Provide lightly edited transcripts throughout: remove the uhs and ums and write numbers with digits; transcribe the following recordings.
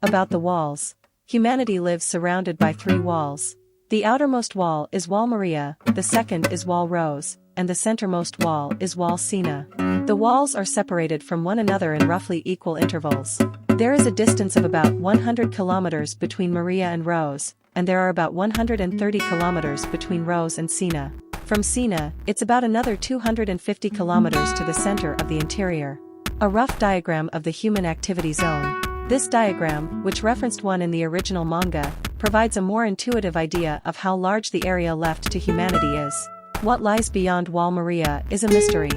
About the walls. Humanity lives surrounded by 3 walls. The outermost wall is Wall Maria, the second is Wall Rose, and the centermost wall is Wall Sina. The walls are separated from one another in roughly equal intervals. There is a distance of about 100 kilometers between Maria and Rose, and there are about 130 kilometers between Rose and Sina. From Sina, it's about another 250 kilometers to the center of the interior. A rough diagram of the human activity zone. This diagram, which referenced one in the original manga, provides a more intuitive idea of how large the area left to humanity is. What lies beyond Wall Maria is a mystery.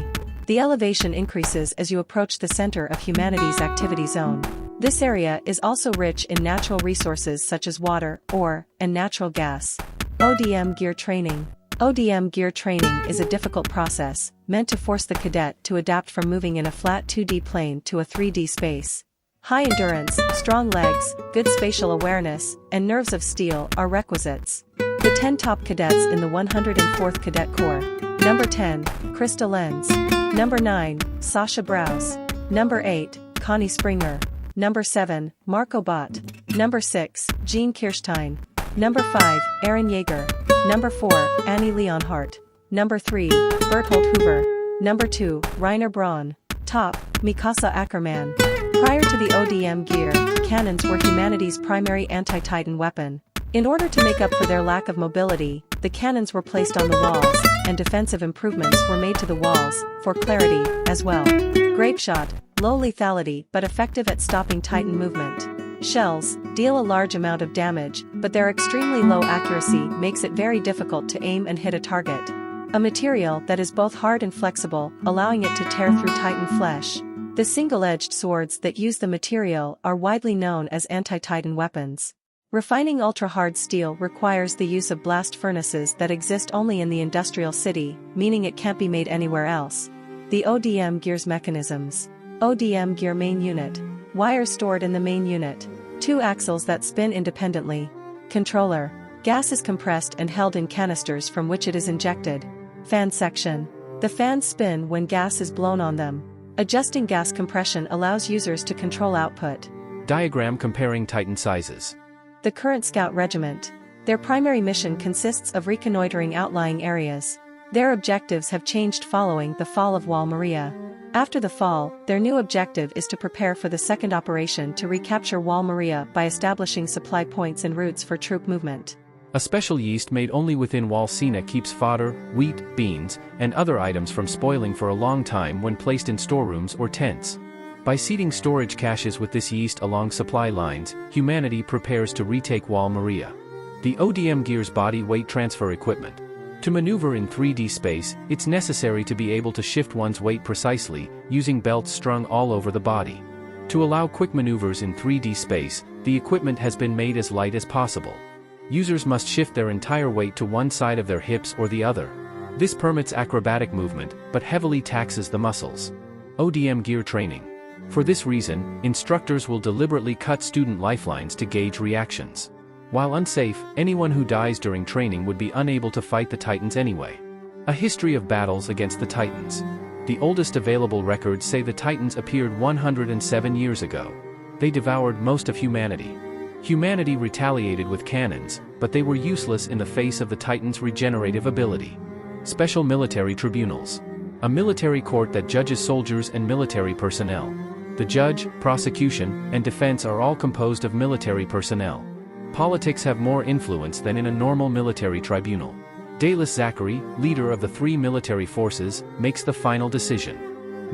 The elevation increases as you approach the center of humanity's activity zone. This area is also rich in natural resources such as water, ore, and natural gas. ODM gear training. ODM gear training is a difficult process, meant to force the cadet to adapt from moving in a flat 2D plane to a 3D space. High endurance, strong legs, good spatial awareness, and nerves of steel are requisites. The 10 top cadets in the 104th Cadet Corps. Number 10, Krista Lenz. Number 9, Sasha Brous. Number 8, Connie Springer. Number 7, Marco Bott. Number 6, Jean Kirstein. Number 5, Aaron Yeager. Number 4, Annie Leonhardt. Number 3, Berthold Huber. Number 2, Rainer Braun. Top, Mikasa Ackerman. Prior to the ODM gear, cannons were humanity's primary anti-Titan weapon. In order to make up for their lack of mobility, the cannons were placed on the walls, and defensive improvements were made to the walls, for clarity, as well. Grapeshot, low lethality but effective at stopping Titan movement. Shells deal a large amount of damage, but their extremely low accuracy makes it very difficult to aim and hit a target. A material that is both hard and flexible, allowing it to tear through Titan flesh. The single-edged swords that use the material are widely known as anti-Titan weapons. Refining ultra-hard steel requires the use of blast furnaces that exist only in the industrial city, meaning it can't be made anywhere else. The ODM gear's mechanisms. ODM gear main unit. Wires stored in the main unit. 2 axles that spin independently. Controller. Gas is compressed and held in canisters from which it is injected. Fan section. The fans spin when gas is blown on them. Adjusting gas compression allows users to control output. Diagram comparing Titan sizes. The current Scout Regiment. Their primary mission consists of reconnoitering outlying areas. Their objectives have changed following the fall of Wall Maria. After the fall, their new objective is to prepare for the second operation to recapture Wall Maria by establishing supply points and routes for troop movement. A special yeast made only within Wall Sina keeps fodder, wheat, beans, and other items from spoiling for a long time when placed in storerooms or tents. By seeding storage caches with this yeast along supply lines, humanity prepares to retake Wall Maria. The ODM gear's body weight transfer equipment. To maneuver in 3D space, it's necessary to be able to shift one's weight precisely, using belts strung all over the body. To allow quick maneuvers in 3D space, the equipment has been made as light as possible. Users must shift their entire weight to one side of their hips or the other. This permits acrobatic movement, but heavily taxes the muscles. ODM gear training. For this reason, instructors will deliberately cut student lifelines to gauge reactions. While unsafe, anyone who dies during training would be unable to fight the Titans anyway. A history of battles against the Titans. The oldest available records say the Titans appeared 107 years ago. They devoured most of humanity. Humanity retaliated with cannons, but they were useless in the face of the Titans' regenerative ability. Special military tribunals. A military court that judges soldiers and military personnel. The judge, prosecution, and defense are all composed of military personnel. Politics have more influence than in a normal military tribunal. Dallas Zachary, leader of the 3 military forces, makes the final decision.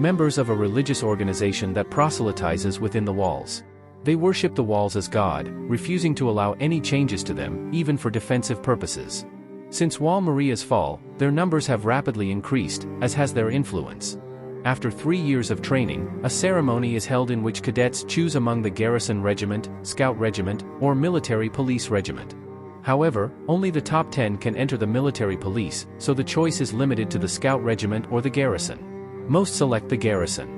Members of a religious organization that proselytizes within the walls. They worship the walls as God, refusing to allow any changes to them, even for defensive purposes. Since Wall Maria's fall, their numbers have rapidly increased, as has their influence. After 3 years of training, a ceremony is held in which cadets choose among the garrison regiment, scout regiment, or military police regiment. However, only the top 10 can enter the military police, so the choice is limited to the scout regiment or the garrison. Most select the garrison.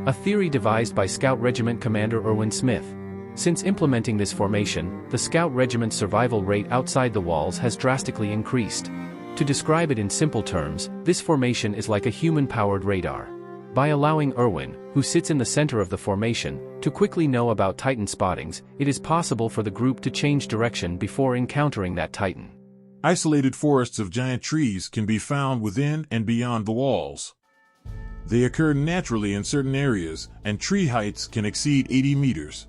A theory devised by Scout Regiment Commander Erwin Smith. Since implementing this formation, the Scout Regiment's survival rate outside the walls has drastically increased. To describe it in simple terms, this formation is like a human-powered radar. By allowing Irwin, who sits in the center of the formation, to quickly know about Titan spottings, it is possible for the group to change direction before encountering that Titan. Isolated forests of giant trees can be found within and beyond the walls. They occur naturally in certain areas, and tree heights can exceed 80 meters.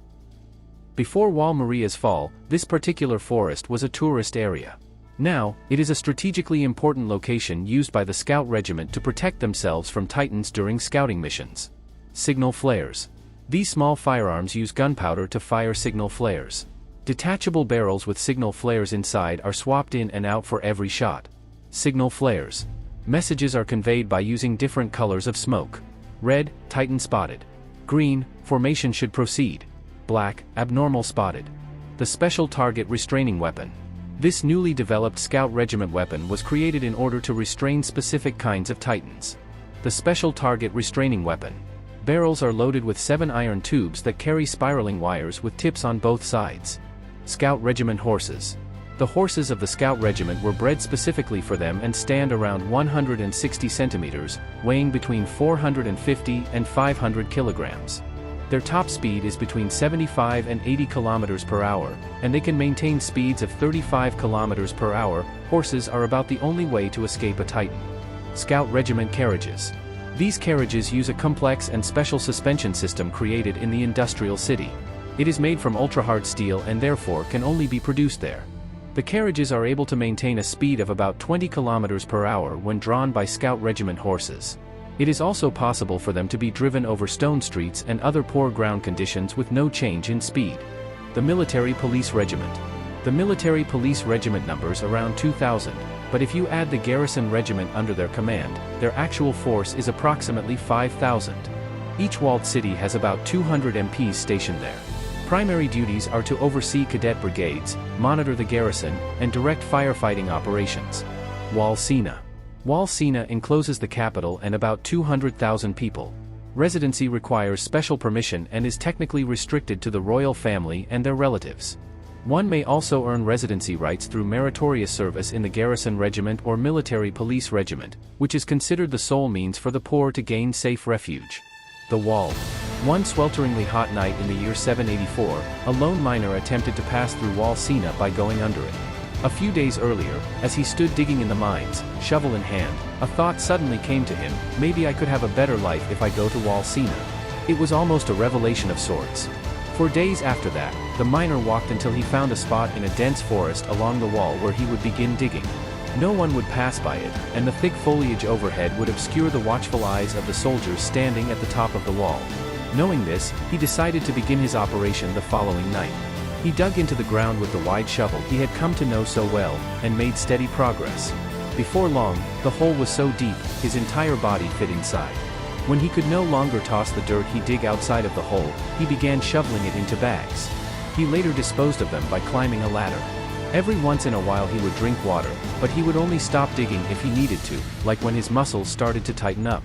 Before YAMAMOTO's fall, this particular forest was a tourist area. Now, it is a strategically important location used by the Scout Regiment to protect themselves from Titans during scouting missions. Signal flares. These small firearms use gunpowder to fire signal flares. Detachable barrels with signal flares inside are swapped in and out for every shot. Signal flares. Messages are conveyed by using different colors of smoke. Red, Titan spotted. Green, formation should proceed. Black, abnormal spotted. The Special Target Restraining Weapon. This newly developed Scout Regiment weapon was created in order to restrain specific kinds of Titans. The Special Target Restraining Weapon. Barrels are loaded with 7 iron tubes that carry spiraling wires with tips on both sides. Scout Regiment horses. The horses of the Scout Regiment were bred specifically for them and stand around 160 centimeters, weighing between 450 and 500 kilograms. Their top speed is between 75 and 80 kilometers per hour, and they can maintain speeds of 35 kilometers per hour. Horses are about the only way to escape a Titan. Scout Regiment carriages. These carriages use a complex and special suspension system created in the industrial city. It is made from ultra-hard steel and therefore can only be produced there. The carriages are able to maintain a speed of about 20 kilometers per hour when drawn by Scout Regiment horses. It is also possible for them to be driven over stone streets and other poor ground conditions with no change in speed. The Military Police Regiment. The Military Police Regiment numbers around 2,000, but if you add the garrison regiment under their command, their actual force is approximately 5,000. Each walled city has about 200 MPs stationed there. Primary duties are to oversee cadet brigades, monitor the garrison, and direct firefighting operations. YAMAMOTO. YAMAMOTO encloses the capital and about 200,000 people. Residency requires special permission and is technically restricted to the royal family and their relatives. One may also earn residency rights through meritorious service in the garrison regiment or military police regiment, which is considered the sole means for the poor to gain safe refuge. The Wall. One swelteringly hot night in the year 784, a lone miner attempted to pass through YAMAMOTO by going under it. A few days earlier, as he stood digging in the mines, shovel in hand, a thought suddenly came to him: maybe I could have a better life if I go to YAMAMOTO. It was almost a revelation of sorts. For days after that, the miner walked until he found a spot in a dense forest along the wall where he would begin digging. No one would pass by it, and the thick foliage overhead would obscure the watchful eyes of the soldiers standing at the top of the wall. Knowing this, he decided to begin his operation the following night. He dug into the ground with the wide shovel he had come to know so well, and made steady progress. Before long, the hole was so deep, his entire body fit inside. When he could no longer toss the dirt he dug outside of the hole, he began shoveling it into bags. He later disposed of them by climbing a ladder. Every once in a while he would drink water, but he would only stop digging if he needed to, like when his muscles started to tighten up.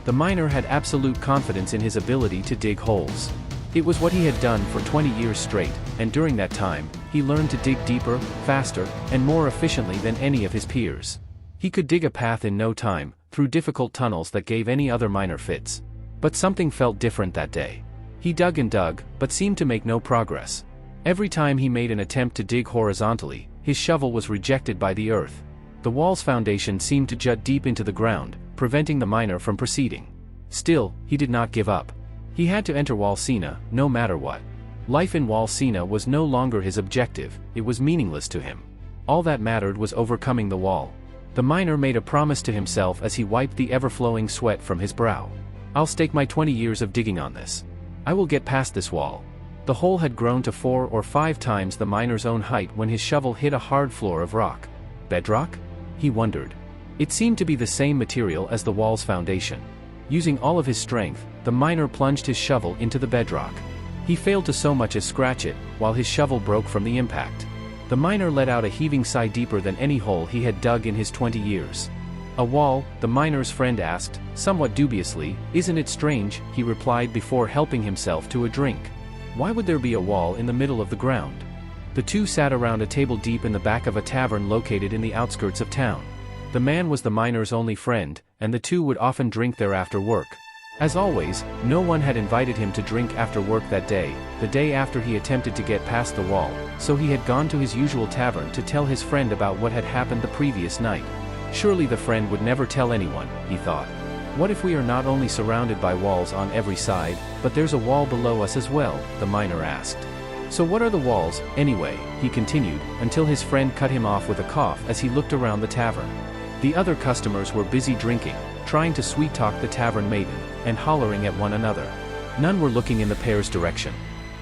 The miner had absolute confidence in his ability to dig holes. It was what he had done for 20 years straight, and during that time, he learned to dig deeper, faster, and more efficiently than any of his peers. He could dig a path in no time, through difficult tunnels that gave any other miner fits. But something felt different that day. He dug and dug, but seemed to make no progress. Every time he made an attempt to dig horizontally, his shovel was rejected by the earth. The wall's foundation seemed to jut deep into the ground, preventing the miner from proceeding. Still, he did not give up. He had to enter YAMAMOTO, no matter what. Life in YAMAMOTO was no longer his objective, it was meaningless to him. All that mattered was overcoming the wall. The miner made a promise to himself as he wiped the ever-flowing sweat from his brow. I'll stake my 20 years of digging on this. I will get past this wall. The hole had grown to 4 or 5 times the miner's own height when his shovel hit a hard floor of rock. Bedrock? He wondered. It seemed to be the same material as the wall's foundation. Using all of his strength, the miner plunged his shovel into the bedrock. He failed to so much as scratch it, while his shovel broke from the impact. The miner let out a heaving sigh deeper than any hole he had dug in his 20 years. A wall, the miner's friend asked, somewhat dubiously. Isn't it strange, he replied before helping himself to a drink. Why would there be a wall in the middle of the ground? The two sat around a table deep in the back of a tavern located in the outskirts of town. The man was the miner's only friend, and the two would often drink there after work. As always, no one had invited him to drink after work that day, the day after he attempted to get past the wall, so he had gone to his usual tavern to tell his friend about what had happened the previous night. Surely the friend would never tell anyone, he thought. What if we are not only surrounded by walls on every side, but there's a wall below us as well, the miner asked. So what are the walls, anyway, he continued, until his friend cut him off with a cough as he looked around the tavern. The other customers were busy drinking, trying to sweet-talk the tavern maiden, and hollering at one another. None were looking in the pair's direction.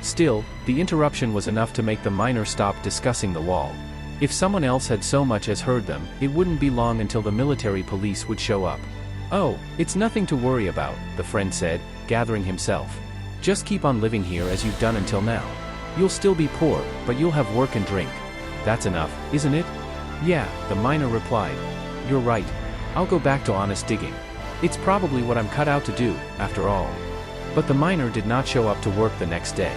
Still, the interruption was enough to make the miner stop discussing the wall. If someone else had so much as heard them, it wouldn't be long until the military police would show up. Oh, it's nothing to worry about, the friend said, gathering himself. Just keep on living here as you've done until now. You'll still be poor, but you'll have work and drink. That's enough, isn't it? Yeah, the miner replied. You're right. I'll go back to honest digging. It's probably what I'm cut out to do, after all. But the miner did not show up to work the next day.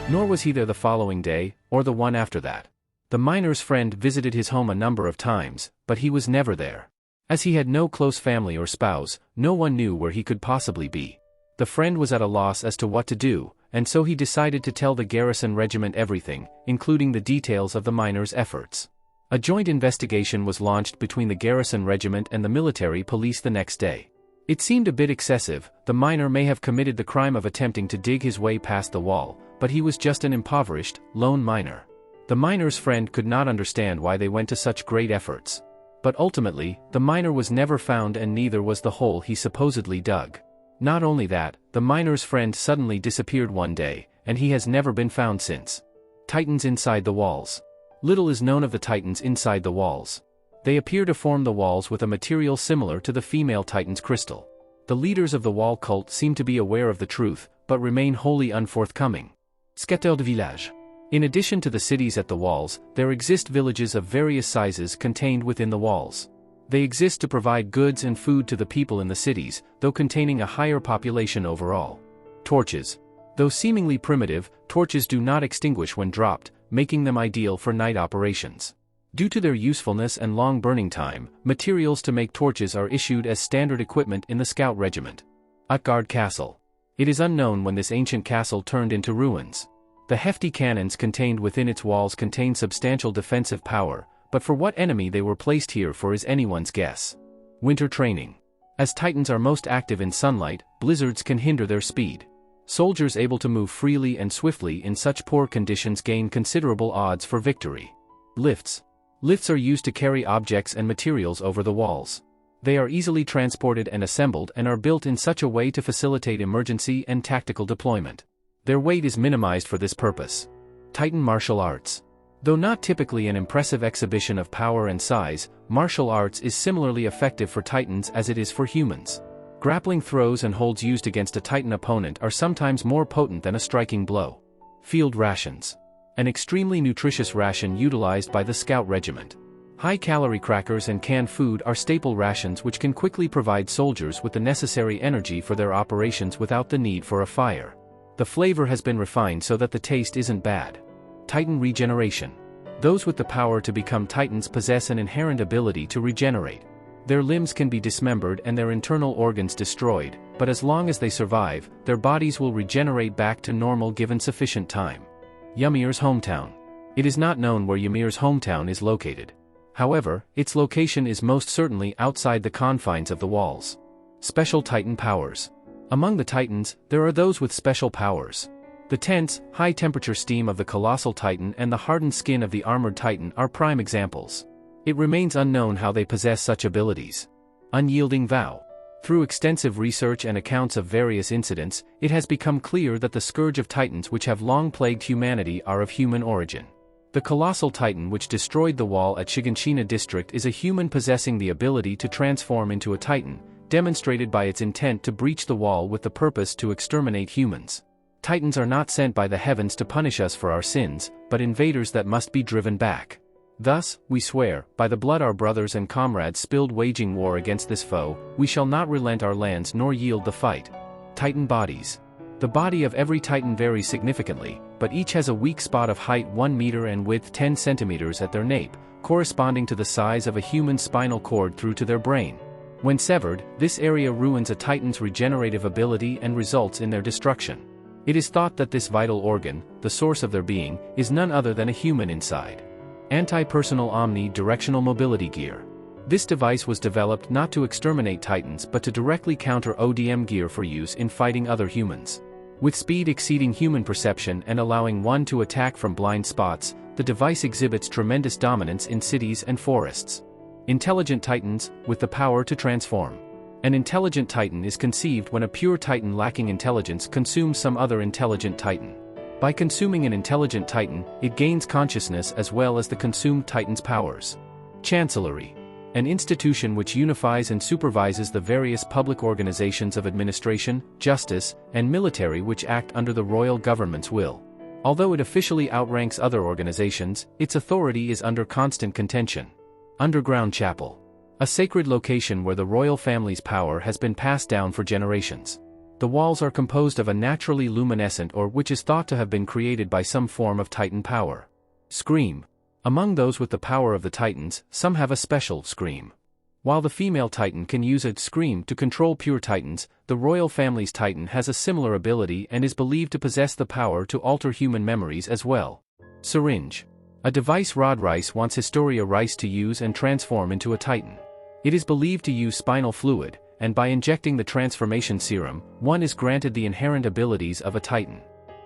Nor was he there the following day, or the one after that. The miner's friend visited his home a number of times, but he was never there. As he had no close family or spouse, no one knew where he could possibly be. The friend was at a loss as to what to do, and so he decided to tell the garrison regiment everything, including the details of the miner's efforts. A joint investigation was launched between the garrison regiment and the military police the next day. It seemed a bit excessive. The miner may have committed the crime of attempting to dig his way past the wall, but he was just an impoverished, lone miner. The miner's friend could not understand why they went to such great efforts. But ultimately, the miner was never found, and neither was the hole he supposedly dug. Not only that, the miner's friend suddenly disappeared one day, and he has never been found since. Titans inside the walls. Little is known of the Titans inside the walls. They appear to form the walls with a material similar to the female Titan's crystal. The leaders of the wall cult seem to be aware of the truth, but remain wholly unforthcoming. ﷺG. In addition to the cities at the walls, there exist villages of various sizes contained within the walls. They exist to provide goods and food to the people in the cities, though containing a higher population overall. Torches. Though seemingly primitive, torches do not extinguish when dropped, making them ideal for night operations. Due to their usefulness and long burning time, materials to make torches are issued as standard equipment in the scout regiment. Utgard Castle. It is unknown when this ancient castle turned into ruins. The hefty cannons contained within its walls contain substantial defensive power, but for what enemy they were placed here for is anyone's guess. Winter training. As Titans are most active in sunlight, blizzards can hinder their speed. Soldiers able to move freely and swiftly in such poor conditions gain considerable odds for victory. Lifts. Lifts are used to carry objects and materials over the walls. They are easily transported and assembled and are built in such a way to facilitate emergency and tactical deployment. Their weight is minimized for this purpose. Titan martial arts. Though not typically an impressive exhibition of power and size, martial arts is similarly effective for Titans as it is for humans. Grappling throws and holds used against a Titan opponent are sometimes more potent than a striking blow. Field rations. An extremely nutritious ration utilized by the Scout Regiment. High-calorie crackers and canned food are staple rations which can quickly provide soldiers with the necessary energy for their operations without the need for a fire. The flavor has been refined so that the taste isn't bad. Titan regeneration. Those with the power to become Titans possess an inherent ability to regenerate. Their limbs can be dismembered and their internal organs destroyed, but as long as they survive, their bodies will regenerate back to normal given sufficient time. Ymir's hometown. It is not known where Ymir's hometown is located. However, its location is most certainly outside the confines of the walls. Special Titan powers. Among the Titans, there are those with special powers. The tense, high-temperature steam of the colossal Titan and the hardened skin of the armored Titan are prime examples. It remains unknown how they possess such abilities. Unyielding vow. Through extensive research and accounts of various incidents, it has become clear that the scourge of Titans which have long plagued humanity are of human origin. The colossal Titan which destroyed the wall at Shiganshina district is a human possessing the ability to transform into a Titan, demonstrated by its intent to breach the wall with the purpose to exterminate humans. Titans are not sent by the heavens to punish us for our sins, but invaders that must be driven back. Thus, we swear, by the blood our brothers and comrades spilled waging war against this foe, we shall not relent our lands nor yield the fight. Titan bodies. The body of every Titan varies significantly, but each has a weak spot of height 1 meter and width 10 centimeters at their nape, corresponding to the size of a human spinal cord through to their brain. When severed, this area ruins a Titan's regenerative ability and results in their destruction. It is thought that this vital organ, the source of their being, is none other than a human inside. Anti-personal omni-directional mobility gear. This device was developed not to exterminate Titans but to directly counter ODM gear for use in fighting other humans. With speed exceeding human perception and allowing one to attack from blind spots, the device exhibits tremendous dominance in cities and forests. Intelligent Titans, with the power to transform. An intelligent Titan is conceived when a pure Titan lacking intelligence consumes some other intelligent Titan. By consuming an intelligent Titan, it gains consciousness as well as the consumed Titan's powers. Chancellery. An institution which unifies and supervises the various public organizations of administration, justice, and military which act under the royal government's will. Although it officially outranks other organizations, its authority is under constant contention. Underground chapel. A sacred location where the royal family's power has been passed down for generations. The walls are composed of a naturally luminescent ore which is thought to have been created by some form of Titan power. Scream. Among those with the power of the Titans, some have a special scream. While the female Titan can use a scream to control pure Titans, the royal family's Titan has a similar ability and is believed to possess the power to alter human memories as well. Syringe. A device Rod Rice wants Historia Rice to use and transform into a Titan. It is believed to use spinal fluid, and by injecting the transformation serum, one is granted the inherent abilities of a Titan.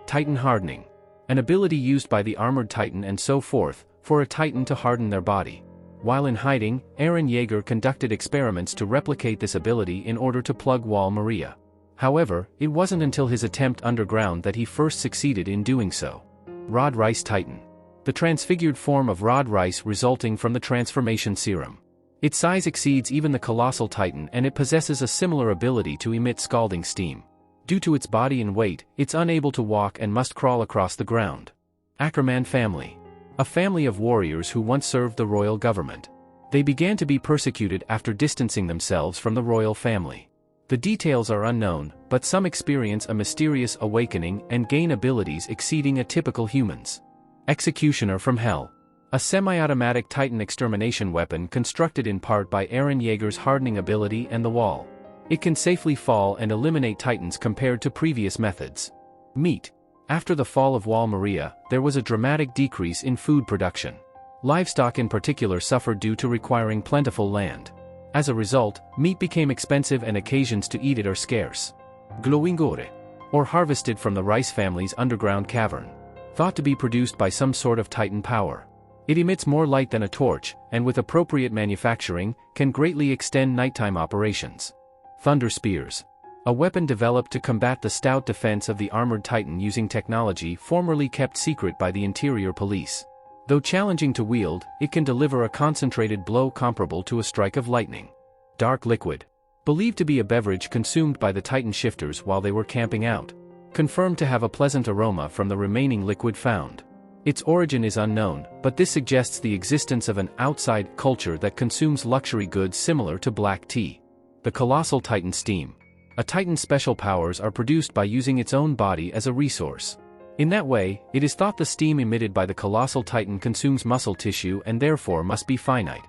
Titan hardening. An ability used by the armored Titan and so forth, for a Titan to harden their body. While in hiding, Eren Yeager conducted experiments to replicate this ability in order to plug Wall Maria. However, it wasn't until his attempt underground that he first succeeded in doing so. Rod Rice Titan. The transfigured form of Rod Rice resulting from the transformation serum. Its size exceeds even the colossal Titan and it possesses a similar ability to emit scalding steam. Due to its body and weight, it's unable to walk and must crawl across the ground. Ackerman family. A family of warriors who once served the royal government. They began to be persecuted after distancing themselves from the royal family. The details are unknown, but some experience a mysterious awakening and gain abilities exceeding a typical human's. Executioner from Hell. A semi-automatic Titan extermination weapon constructed in part by Eren Yeager's hardening ability and the wall. It can safely fall and eliminate Titans compared to previous methods. Meat. After the fall of Wall Maria, there was a dramatic decrease in food production. Livestock in particular suffered due to requiring plentiful land. As a result, meat became expensive and occasions to eat it are scarce. Glowingore. Or harvested from the rice family's underground cavern. Thought to be produced by some sort of Titan power. It emits more light than a torch, and with appropriate manufacturing, can greatly extend nighttime operations. Thunder Spears. A weapon developed to combat the stout defense of the armored Titan using technology formerly kept secret by the interior police. Though challenging to wield, it can deliver a concentrated blow comparable to a strike of lightning. Dark Liquid. Believed to be a beverage consumed by the Titan shifters while they were camping out. Confirmed to have a pleasant aroma from the remaining liquid found. Its origin is unknown, but this suggests the existence of an outside culture that consumes luxury goods similar to black tea. The Colossal Titan Steam. A Titan's special powers are produced by using its own body as a resource. In that way, it is thought the steam emitted by the Colossal Titan consumes muscle tissue and therefore must be finite.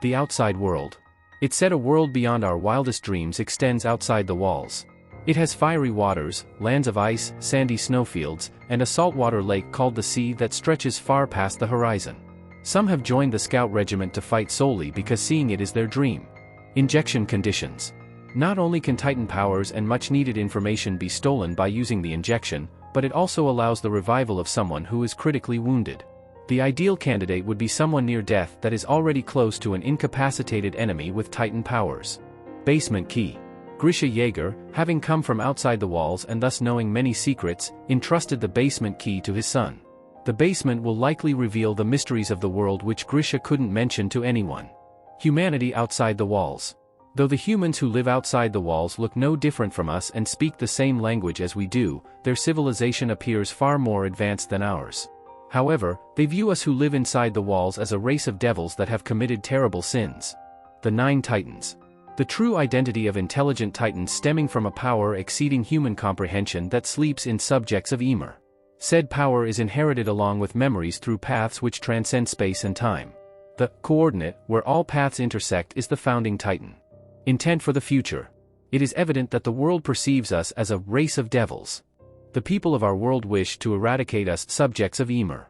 The Outside World. It's said a world beyond our wildest dreams extends outside the walls. It has fiery waters, lands of ice, sandy snowfields, and a saltwater lake called the Sea that stretches far past the horizon. Some have joined the scout regiment to fight solely because seeing it is their dream. Injection conditions. Not only can Titan powers and much-needed information be stolen by using the injection, but it also allows the revival of someone who is critically wounded. The ideal candidate would be someone near death that is already close to an incapacitated enemy with Titan powers. Basement Key. Grisha Yeager, having come from outside the walls and thus knowing many secrets, entrusted the basement key to his son. The basement will likely reveal the mysteries of the world which Grisha couldn't mention to anyone. Humanity outside the walls. Though the humans who live outside the walls look no different from us and speak the same language as we do, their civilization appears far more advanced than ours. However, they view us who live inside the walls as a race of devils that have committed terrible sins. The Nine Titans. The true identity of intelligent Titans stemming from a power exceeding human comprehension that sleeps in subjects of Ymir. Said power is inherited along with memories through paths which transcend space and time. The coordinate, where all paths intersect, is the founding Titan. Intent for the future. It is evident that the world perceives us as a race of devils. The people of our world wish to eradicate us subjects of Ymir.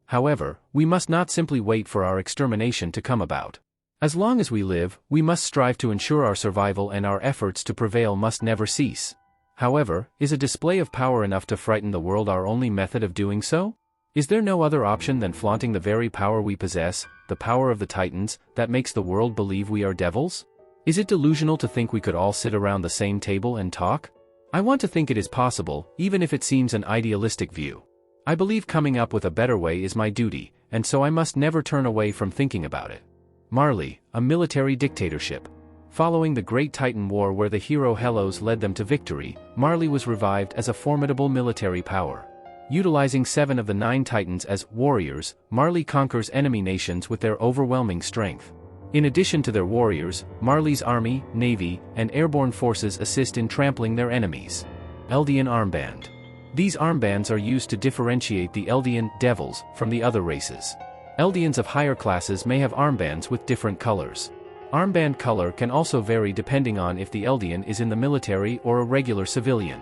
However, we must not simply wait for our extermination to come about. As long as we live, we must strive to ensure our survival, and our efforts to prevail must never cease. However, is a display of power enough to frighten the world our only method of doing so? Is there no other option than flaunting the very power we possess, the power of the Titans, that makes the world believe we are devils? Is it delusional to think we could all sit around the same table and talk? I want to think it is possible, even if it seems an idealistic view. I believe coming up with a better way is my duty, and so I must never turn away from thinking about it. Marley, a military dictatorship. Following the Great Titan War, where the hero Helos led them to victory, Marley was revived as a formidable military power. Utilizing 7 of the 9 Titans as warriors, Marley conquers enemy nations with their overwhelming strength. In addition to their warriors, Marley's army, navy, and airborne forces assist in trampling their enemies. Eldian Armband. These armbands are used to differentiate the Eldian devils from the other races. Eldians of higher classes may have armbands with different colors. Armband color can also vary depending on if the Eldian is in the military or a regular civilian.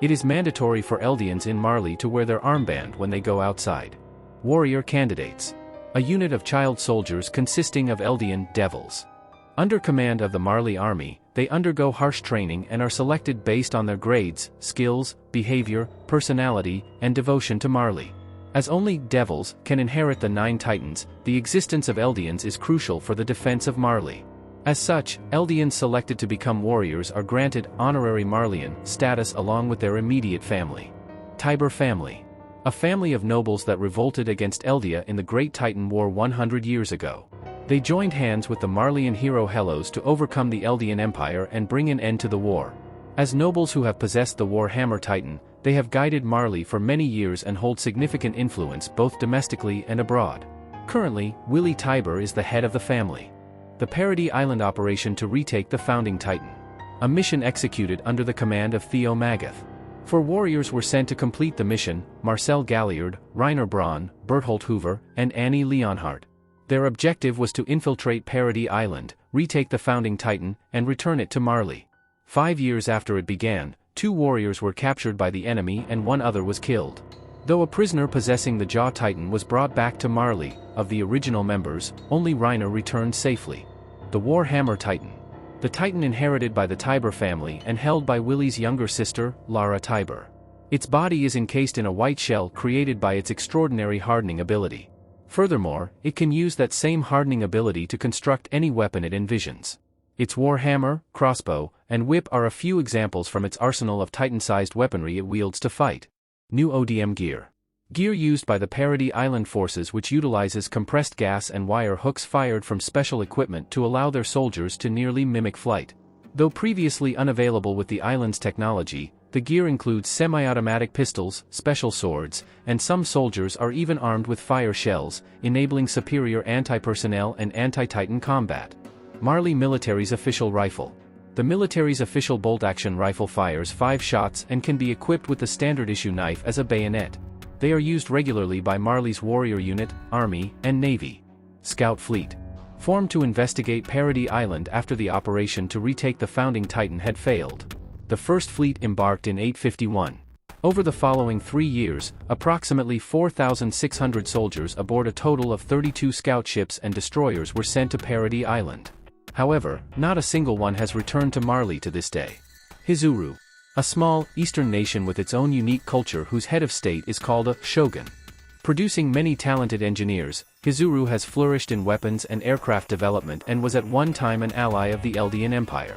It is mandatory for Eldians in Marley to wear their armband when they go outside. Warrior candidates. A unit of child soldiers consisting of Eldian devils. Under command of the Marley army, they undergo harsh training and are selected based on their grades, skills, behavior, personality, and devotion to Marley. As only devils can inherit the 9 Titans, the existence of Eldians is crucial for the defense of Marley. As such, Eldians selected to become warriors are granted honorary Marleyan status along with their immediate family. Tiber family. A family of nobles that revolted against Eldia in the Great Titan War 100 years ago. They joined hands with the Marleyan hero Helos to overcome the Eldian Empire and bring an end to the war. As nobles who have possessed the War Hammer Titan, they have guided Marley for many years and hold significant influence both domestically and abroad. Currently, Willie Tiber is the head of the family. The Parody Island operation to retake the founding Titan. A mission executed under the command of ÞHAW. 4 warriors were sent to complete the mission: Marcel Galliard, Rainer Braun, Berthold Hoover, and Annie Leonhardt. Their objective was to infiltrate Parody Island, retake the founding Titan, and return it to Marley. 5 years after it began, 2 warriors were captured by the enemy and 1 other was killed. Though a prisoner possessing the Jaw Titan was brought back to Marley, of the original members, only Rainer returned safely. The War Hammer Titan. The Titan inherited by the Tiber family and held by Willie's younger sister, Lara Tiber. Its body is encased in a white shell created by its extraordinary hardening ability. Furthermore, it can use that same hardening ability to construct any weapon it envisions. Its war hammer, crossbow, and whip are a few examples from its arsenal of Titan-sized weaponry it wields to fight. New ODM gear. Gear used by the Parody Island forces, which utilizes compressed gas and wire hooks fired from special equipment to allow their soldiers to nearly mimic flight. Though previously unavailable with the island's technology, the gear includes semi-automatic pistols, special swords, and some soldiers are even armed with fire shells, enabling superior anti-personnel and anti-Titan combat. Marley Military's official rifle. The military's official bolt-action rifle fires 5 shots and can be equipped with the standard-issue knife as a bayonet. They are used regularly by Marley's warrior unit, army, and navy. Scout Fleet. Formed to investigate Parody Island after the operation to retake the founding Titan had failed. The first fleet embarked in 851. Over the following 3 years, approximately 4,600 soldiers aboard a total of 32 scout ships and destroyers were sent to Parody Island. However, not a single one has returned to Marley to this day. Hizuru. A small, eastern nation with its own unique culture whose head of state is called a shogun. Producing many talented engineers, Hizuru has flourished in weapons and aircraft development and was at one time an ally of the Eldian Empire.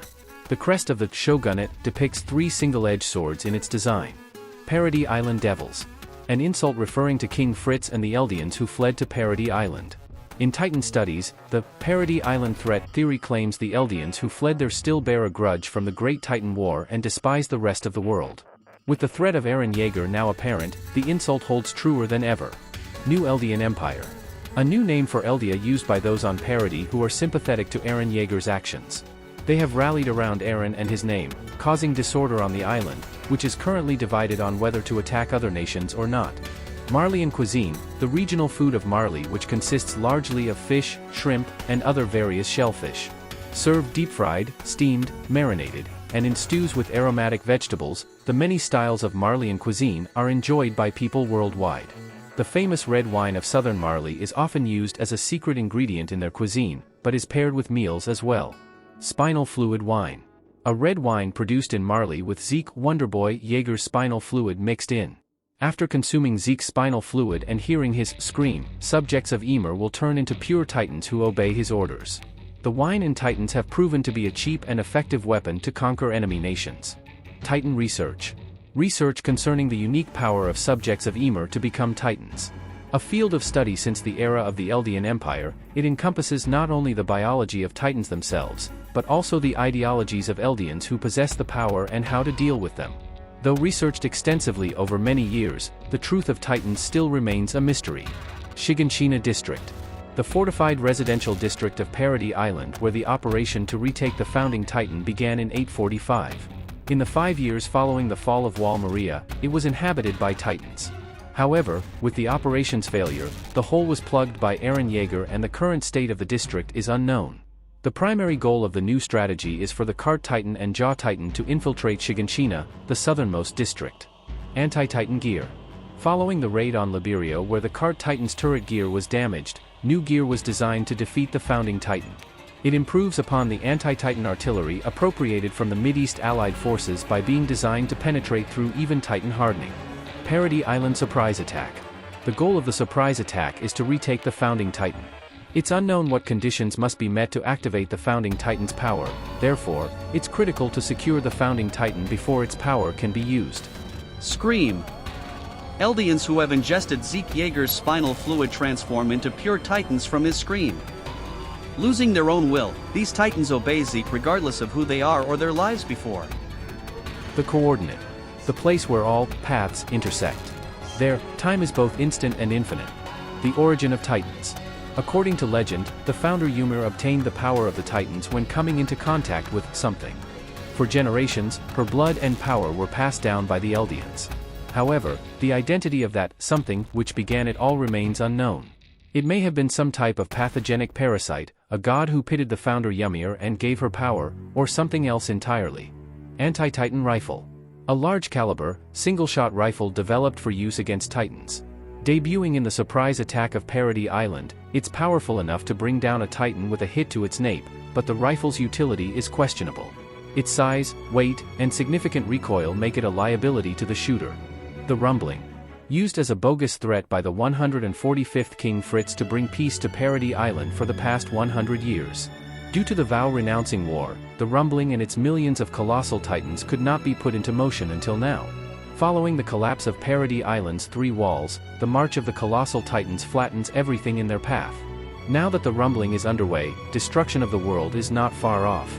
The crest of the shogunate depicts 3 single-edged swords in its design. Parody Island Devils. An insult referring to King Fritz and the Eldians who fled to Parody Island. In Titan studies, the Parody Island threat theory claims the Eldians who fled there still bear a grudge from the Great Titan War and despise the rest of the world. With the threat of Eren Yeager now apparent, the insult holds truer than ever. New Eldian Empire. A new name for Eldia used by those on Parody who are sympathetic to Eren Yeager's actions. They have rallied around Eren and his name, causing disorder on the island, which is currently divided on whether to attack other nations or not. Marleyan cuisine, the regional food of Marley, which consists largely of fish, shrimp, and other various shellfish. Served deep-fried, steamed, marinated, and in stews with aromatic vegetables, the many styles of Marleyan cuisine are enjoyed by people worldwide. The famous red wine of southern Marley is often used as a secret ingredient in their cuisine, but is paired with meals as well. Spinal fluid wine. A red wine produced in Marley with Զyph:Wonderboy-Jaeger's spinal fluid mixed in. After consuming Zeke's spinal fluid and hearing his scream, subjects of Ymir will turn into pure titans who obey his orders. The wine and titans have proven to be a cheap and effective weapon to conquer enemy nations. Titan research. Research concerning the unique power of subjects of Ymir to become titans. A field of study since the era of the Eldian Empire, it encompasses not only the biology of titans themselves, but also the ideologies of Eldians who possess the power and how to deal with them. Though researched extensively over many years, the truth of titans still remains a mystery. Shiganshina District. The fortified residential district of Paradis Island where the operation to retake the founding Titan began in 845. In the 5 years following the fall of Wall Maria, it was inhabited by Titans. However, with the operation's failure, the hole was plugged by Eren Yeager and the current state of the district is unknown. The primary goal of the new strategy is for the Cart Titan and Jaw Titan to infiltrate Shiganshina, the southernmost district. Anti-Titan gear. Following the raid on Liberia where the Cart Titan's turret gear was damaged, new gear was designed to defeat the founding Titan. It improves upon the anti-Titan artillery appropriated from the Mideast Allied forces by being designed to penetrate through even Titan hardening. Paradis Island Surprise Attack. The goal of the surprise attack is to retake the founding Titan. It's unknown what conditions must be met to activate the founding Titan's power, therefore, it's critical to secure the founding Titan before its power can be used. Scream. Eldians who have ingested Zeke Yeager's spinal fluid transform into pure titans from his scream. Losing their own will, these titans obey Zeke regardless of who they are or their lives before. The coordinate. The place where all paths intersect. There, time is both instant and infinite. The origin of Titans. According to legend, the founder Ymir obtained the power of the Titans when coming into contact with something. For generations, her blood and power were passed down by the Eldians. However, the identity of that something which began it all remains unknown. It may have been some type of pathogenic parasite, a god who pitted the founder Ymir and gave her power, or something else entirely. Anti-Titan rifle. A large-caliber, single-shot rifle developed for use against Titans. Debuting in the surprise attack of Paradis Island, it's powerful enough to bring down a Titan with a hit to its nape, but the rifle's utility is questionable. Its size, weight, and significant recoil make it a liability to the shooter. The rumbling. Used as a bogus threat by the 145th King Fritz to bring peace to Paradis Island for the past 100 years. Due to the vow-renouncing war, the rumbling and its millions of colossal titans could not be put into motion until now. Following the collapse of Paradis Island's 3 walls, the march of the colossal titans flattens everything in their path. Now that the rumbling is underway, destruction of the world is not far off.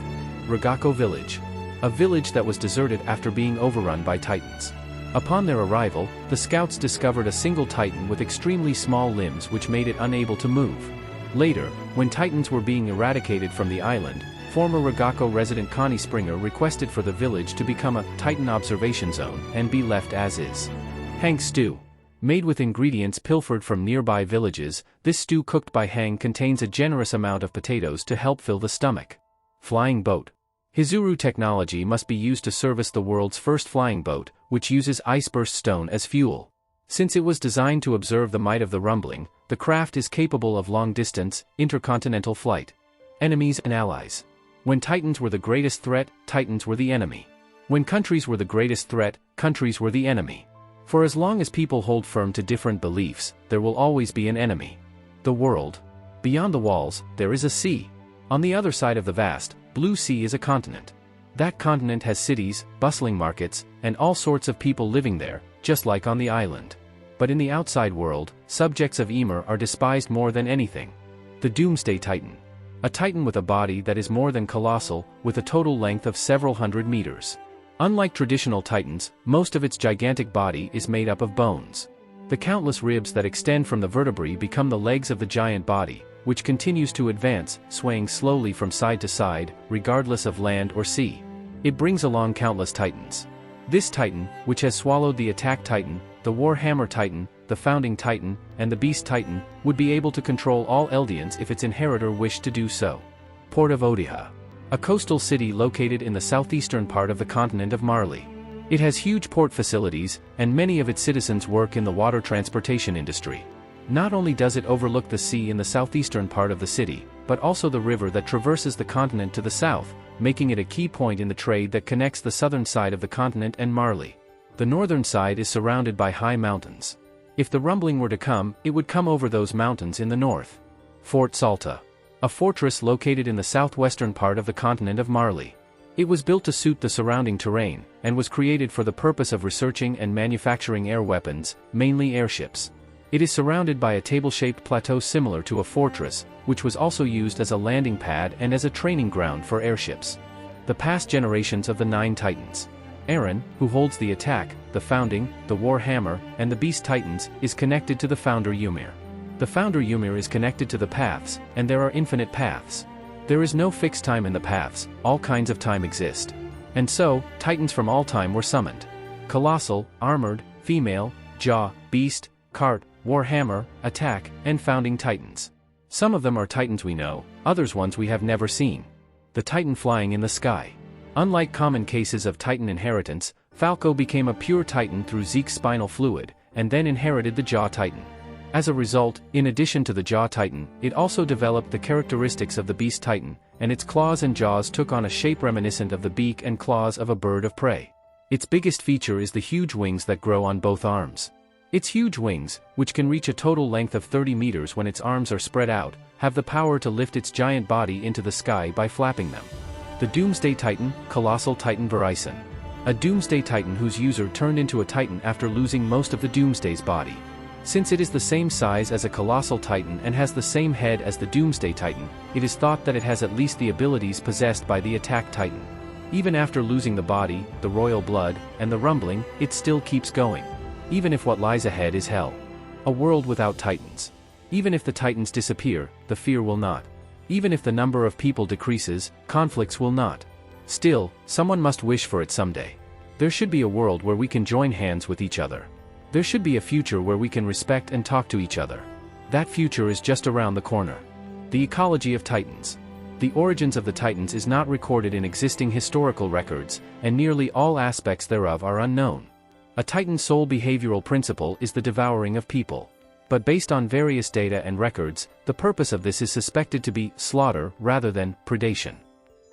Ragako Village. A village that was deserted after being overrun by titans. Upon their arrival, the scouts discovered a single titan with extremely small limbs which made it unable to move. Later, when titans were being eradicated from the island, former Ragako resident Connie Springer requested for the village to become a Titan observation zone and be left as is. Hang stew. Made with ingredients pilfered from nearby villages, this stew cooked by Hang contains a generous amount of potatoes to help fill the stomach. Flying boat. Hizuru technology must be used to service the world's first flying boat, which uses iceburst stone as fuel. Since it was designed to observe the might of the rumbling, the craft is capable of long-distance, intercontinental flight. Enemies and allies. When titans were the greatest threat, titans were the enemy. When countries were the greatest threat, countries were the enemy. For as long as people hold firm to different beliefs, there will always be an enemy. The world. Beyond the walls, there is a sea. On the other side of the vast, blue sea is a continent. That continent has cities, bustling markets, and all sorts of people living there, just like on the island. But in the outside world, subjects of Ymir are despised more than anything. The Doomsday Titan. A titan with a body that is more than colossal, with a total length of several hundred meters. Unlike traditional titans, most of its gigantic body is made up of bones. The countless ribs that extend from the vertebrae become the legs of the giant body, which continues to advance, swaying slowly from side to side, regardless of land or sea. It brings along countless titans. This titan, which has swallowed the Attack Titan, the Warhammer Titan, the Founding Titan, and the Beast Titan, would be able to control all Eldians if its inheritor wished to do so. Port of Odiha. a coastal city located in the southeastern part of the continent of Marley. It has huge port facilities, and many of its citizens work in the water transportation industry. Not only does it overlook the sea in the southeastern part of the city, but also the river that traverses the continent to the south, making it a key point in the trade that connects the southern side of the continent and Marley. The northern side is surrounded by high mountains. If the rumbling were to come, it would come over those mountains in the north. Fort Salta, a fortress located in the southwestern part of the continent of Marley. It was built to suit the surrounding terrain, and was created for the purpose of researching and manufacturing air weapons, mainly airships. It is surrounded by a table-shaped plateau similar to a fortress, which was also used as a landing pad and as a training ground for airships. The past generations of the 9 Titans. Eren, who holds the attack, the founding, the war hammer, and the beast Titans, is connected to the founder Ymir. The founder Ymir is connected to the paths, and there are infinite paths. There is no fixed time in the paths, all kinds of time exist. And so, Titans from all time were summoned. Colossal, armored, female, jaw, beast, cart, war hammer, attack, and founding Titans. Some of them are Titans we know, others ones we have never seen. The Titan flying in the sky. Unlike common cases of Titan inheritance, ÞHÄ became a pure Titan through Zeke's spinal fluid, and then inherited the Jaw Titan. As a result, in addition to the Jaw Titan, it also developed the characteristics of the Beast Titan, and its claws and jaws took on a shape reminiscent of the beak and claws of a bird of prey. Its biggest feature is the huge wings that grow on both arms. Its huge wings, which can reach a total length of 30 meters when its arms are spread out, have the power to lift its giant body into the sky by flapping them. The Doomsday Titan, Colossal Titan Verizon. A Doomsday Titan whose user turned into a Titan after losing most of the Doomsday's body. Since it is the same size as a Colossal Titan and has the same head as the Doomsday Titan, it is thought that it has at least the abilities possessed by the Attack Titan. Even after losing the body, the royal blood, and the rumbling, it still keeps going. Even if what lies ahead is hell. A world without Titans. Even if the Titans disappear, the fear will not. Even if the number of people decreases, conflicts will not. Still, someone must wish for it someday. There should be a world where we can join hands with each other. There should be a future where we can respect and talk to each other. That future is just around the corner. The ecology of Titans. The origins of the Titans is not recorded in existing historical records, and nearly all aspects thereof are unknown. A Titan's sole behavioral principle is the devouring of people. But based on various data and records, the purpose of this is suspected to be slaughter rather than predation.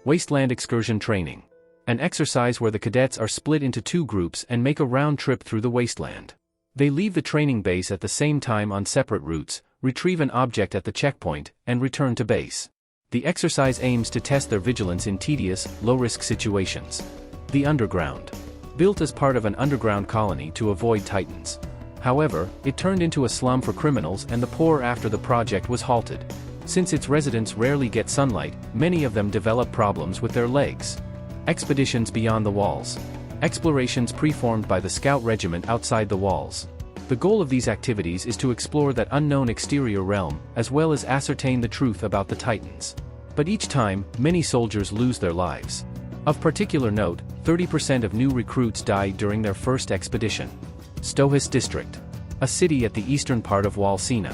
Wasteland excursion training. An exercise where the cadets are split into 2 groups and make a round trip through the wasteland. They leave the training base at the same time on separate routes, retrieve an object at the checkpoint, and return to base. The exercise aims to test their vigilance in tedious, low-risk situations. The underground. Built as part of an underground colony to avoid Titans. However, it turned into a slum for criminals and the poor after the project was halted. Since its residents rarely get sunlight, many of them develop problems with their legs. Expeditions beyond the walls. Explorations preformed by the Scout Regiment outside the walls. The goal of these activities is to explore that unknown exterior realm, as well as ascertain the truth about the Titans. But each time, many soldiers lose their lives. Of particular note, 30% of new recruits died during their first expedition. ÞHÄ District. A city at the eastern part of Walsina.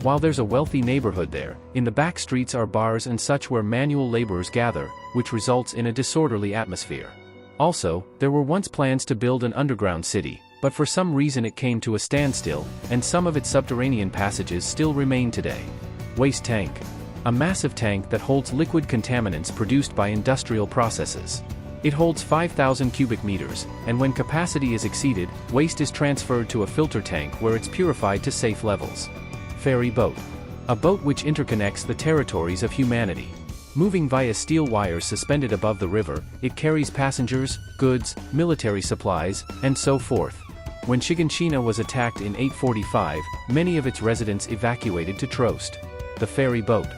While there's a wealthy neighborhood there, in the back streets are bars and such where manual laborers gather, which results in a disorderly atmosphere. Also, there were once plans to build an underground city, but for some reason it came to a standstill, and some of its subterranean passages still remain today. Waste tank. A massive tank that holds liquid contaminants produced by industrial processes. It holds 5,000 cubic meters, and when capacity is exceeded, waste is transferred to a filter tank where it's purified to safe levels. Ferry boat. A boat which interconnects the territories of humanity. Moving via steel wires suspended above the river, it carries passengers, goods, military supplies, and so forth. When Shiganshina was attacked in 845, many of its residents evacuated to Trost. The ferry boat.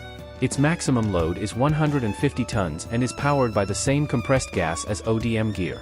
Its maximum load is 150 tons and is powered by the same compressed gas as ZymphonicSuite.